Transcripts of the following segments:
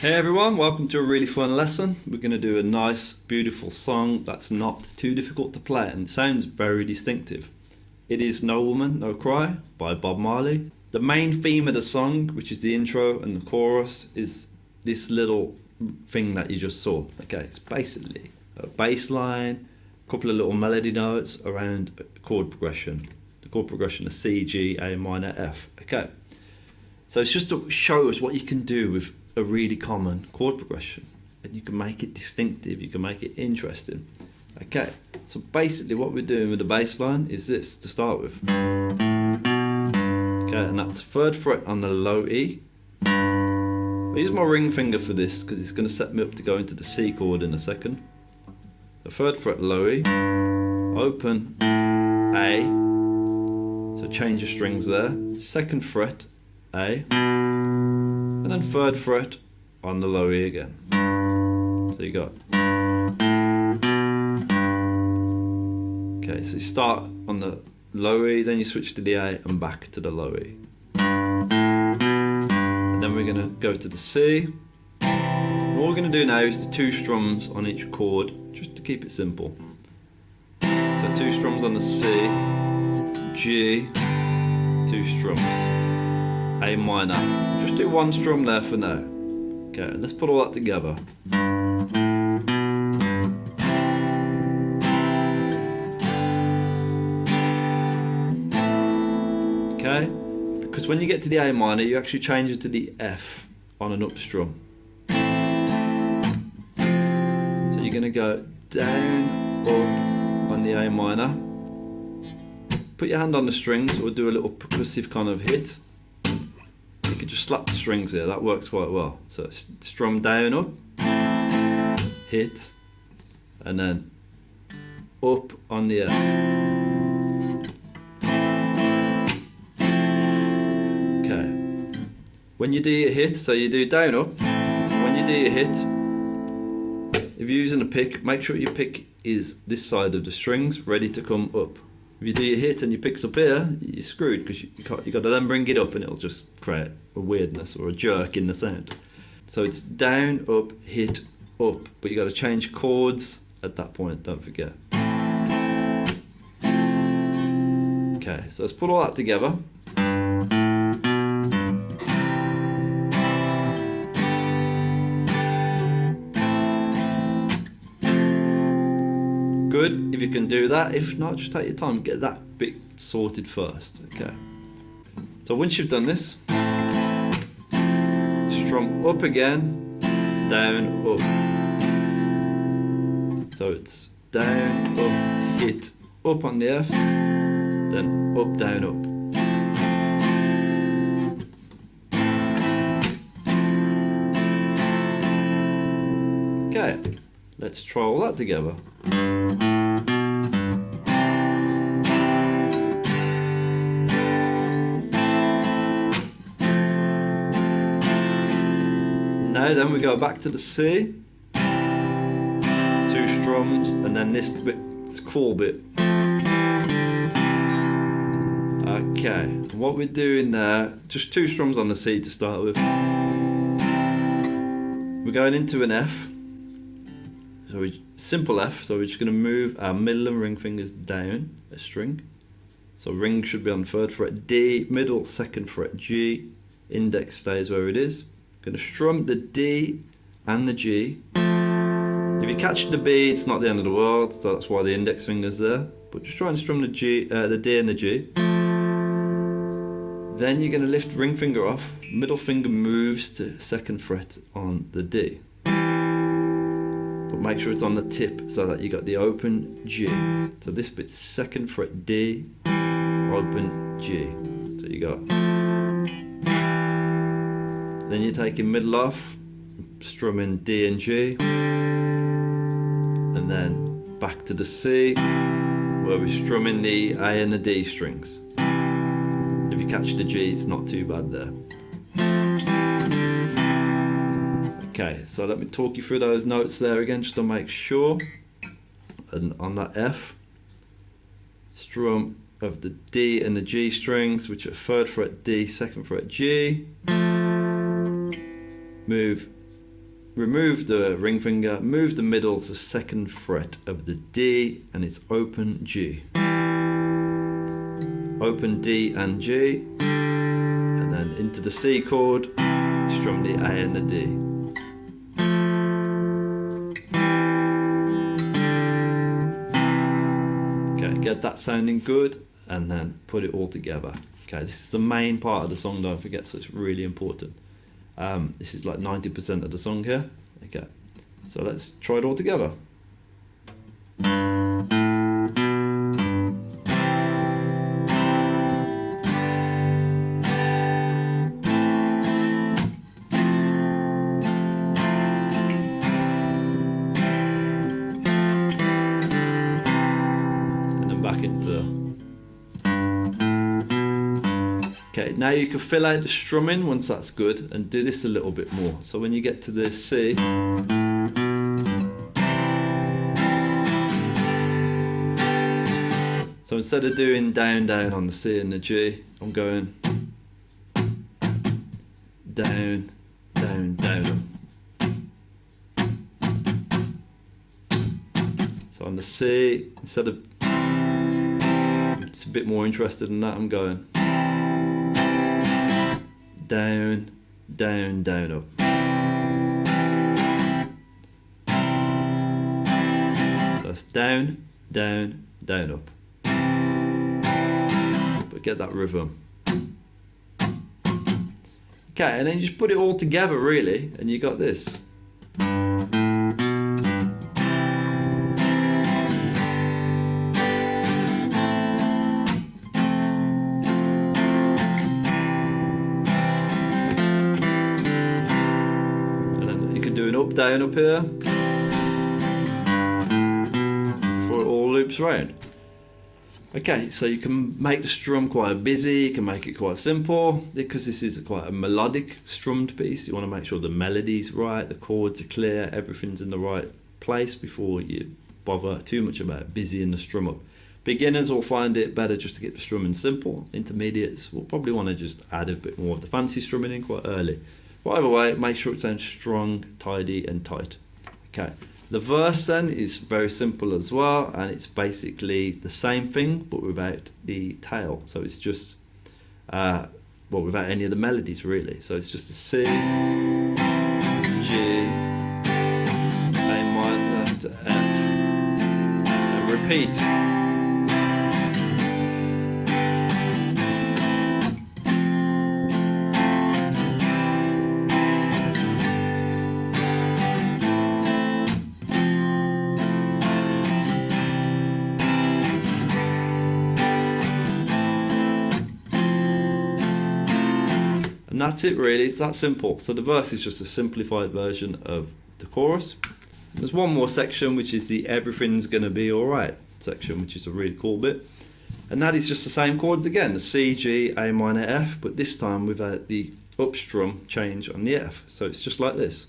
Hey everyone, welcome to a really fun lesson. We're going to do a nice, beautiful song that's not too difficult to play and it sounds very distinctive. It is No Woman, No Cry by Bob Marley. The main theme of the song, which is the intro and the chorus, is this little thing that you just saw. Okay, it's basically a bass line, a couple of little melody notes around a chord progression. The chord progression is C, G, A minor, F. Okay, so it's just to show us what you can do with a really common chord progression, and you can make it distinctive, you can make it interesting. Okay, so basically what we're doing with the bass line is this to start with. Okay, and that's 3rd fret on the low E. I use my ring finger for this because it's going to set me up to go into the C chord in a second. The 3rd fret low E, open A, so change your strings there. 2nd fret A, and then 3rd fret on the low E again. So you got. Okay, so you start on the low E, then you switch to the A and back to the low E. And then we're going to go to the C. And what we're going to do now is the 2 strums on each chord, just to keep it simple. So 2 strums on the C, G, 2 strums. A minor. Just do 1 strum there for now. Okay, let's put all that together. Okay, because when you get to the A minor, you actually change it to the F on an up strum. So you're going to go down, up on the A minor. Put your hand on the strings or do a little percussive kind of hit. You could just slap the strings here, that works quite well. So it's strum down, up, hit, and then up on the F. Okay. When you do your hit, so you do down, up, when you do your hit, if you're using a pick, make sure your pick is this side of the strings, ready to come up. If you do your hit and your pick's up here, you're screwed because you got to then bring it up and it'll just create a weirdness or a jerk in the sound. So it's down, up, hit, up, but you got to change chords at that point, don't forget. Okay, so let's put all that together. Good if you can do that. If not, just take your time, get that bit sorted first. Okay, so once you've done this, strum up again, down, up. So it's down, up, hit, up on the F, then up, down, up. Okay, let's try all that together. Now then we go back to the C, 2 strums, and then this bit, this cool bit. Okay, what we're doing there, just 2 strums on the C to start with. We're going into an F, so simple F, so we're just going to move our middle and ring fingers down a string. So ring should be on 3rd fret D, middle 2nd fret G, index stays where it is. Going to strum the D and the G. If you catch the B, it's not the end of the world, so that's why the index finger's there. But just try and strum the D and the G. Then you're going to lift ring finger off. Middle finger moves to 2nd fret on the D. But make sure it's on the tip so that you got the open G. So this bit's 2nd fret D, open G. So you got. Then you're taking middle off, strumming D and G, and then back to the C, where we're strumming the A and the D strings. If you catch the G, it's not too bad there. Okay, so let me talk you through those notes there again, just to make sure. And on that F, strum of the D and the G strings, which are 3rd fret D, 2nd fret G. Move remove the ring finger, move the middle to 2nd fret of the D, and it's open G. Open D and G, and then into the C chord, strum the A and the D. Okay, get that sounding good, and then put it all together. Okay, this is the main part of the song, don't forget, so it's really important. This is like 90% of the song here. Okay, so let's try it all together. And then back into... Okay, now you can fill out the strumming once that's good, and do this a little bit more. So when you get to the C, so instead of doing down, down on the C and the G, I'm going down, down, down up. So on the C, instead of, it's a bit more interested in that, I'm going down, down, down, up. So that's down, down, down, up. But get that rhythm. Okay, and then just put it all together really, and you got this. Do an up, down, up here before it all loops round. Okay, so you can make the strum quite busy, you can make it quite simple, because this is quite a melodic strummed piece. You want to make sure the melody's right, the chords are clear, everything's in the right place before you bother too much about busying the strum up. Beginners will find it better just to get the strumming simple. Intermediates will probably want to just add a bit more of the fancy strumming in quite early. But either way, make sure it sounds strong, tidy and tight. Okay, the verse then is very simple as well, and it's basically the same thing but without the tail. So it's just, well, without any of the melodies really. So it's just a C, G, A minor to F, and repeat. And that's it really, it's that simple. So the verse is just a simplified version of the chorus. There's one more section which is the everything's gonna be alright section, which is a really cool bit. And that is just the same chords again, the C, G, A minor, F, but this time without the up strum change on the F. So it's just like this.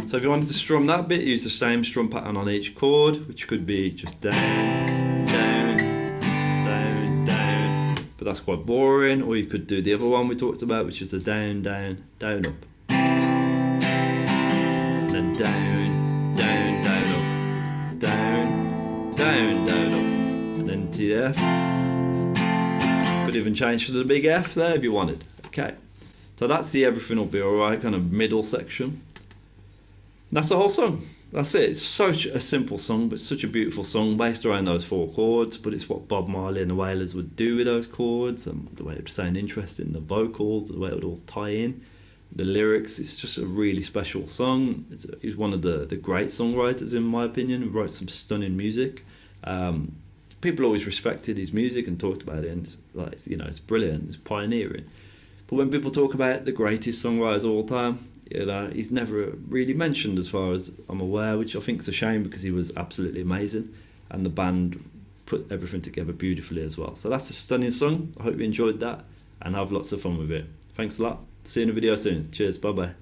So if you wanted to strum that bit, use the same strum pattern on each chord, which could be just down, down, down, down, but that's quite boring. Or you could do the other one we talked about, which is the down, down, down, up. And then down, down, down, up, down, down, down, up, and then to the F. Could even change to the big F there if you wanted. Okay, so that's the everything will be alright kind of middle section. And that's the whole song. That's it. It's such a simple song, but such a beautiful song based around those 4 chords. But it's what Bob Marley and the Wailers would do with those chords, and the way it would sound interesting, the vocals, the way it would all tie in, the lyrics. It's just a really special song. He's one of the great songwriters in my opinion, who wrote some stunning music. People always respected his music and talked about it, and it's like, you know, it's brilliant, it's pioneering. But when people talk about the greatest songwriters of all time, you know, he's never really mentioned as far as I'm aware, which I think is a shame because he was absolutely amazing and the band put everything together beautifully as well. So that's a stunning song. I hope you enjoyed that and have lots of fun with it. Thanks a lot. See you in a video soon. Cheers. Bye bye.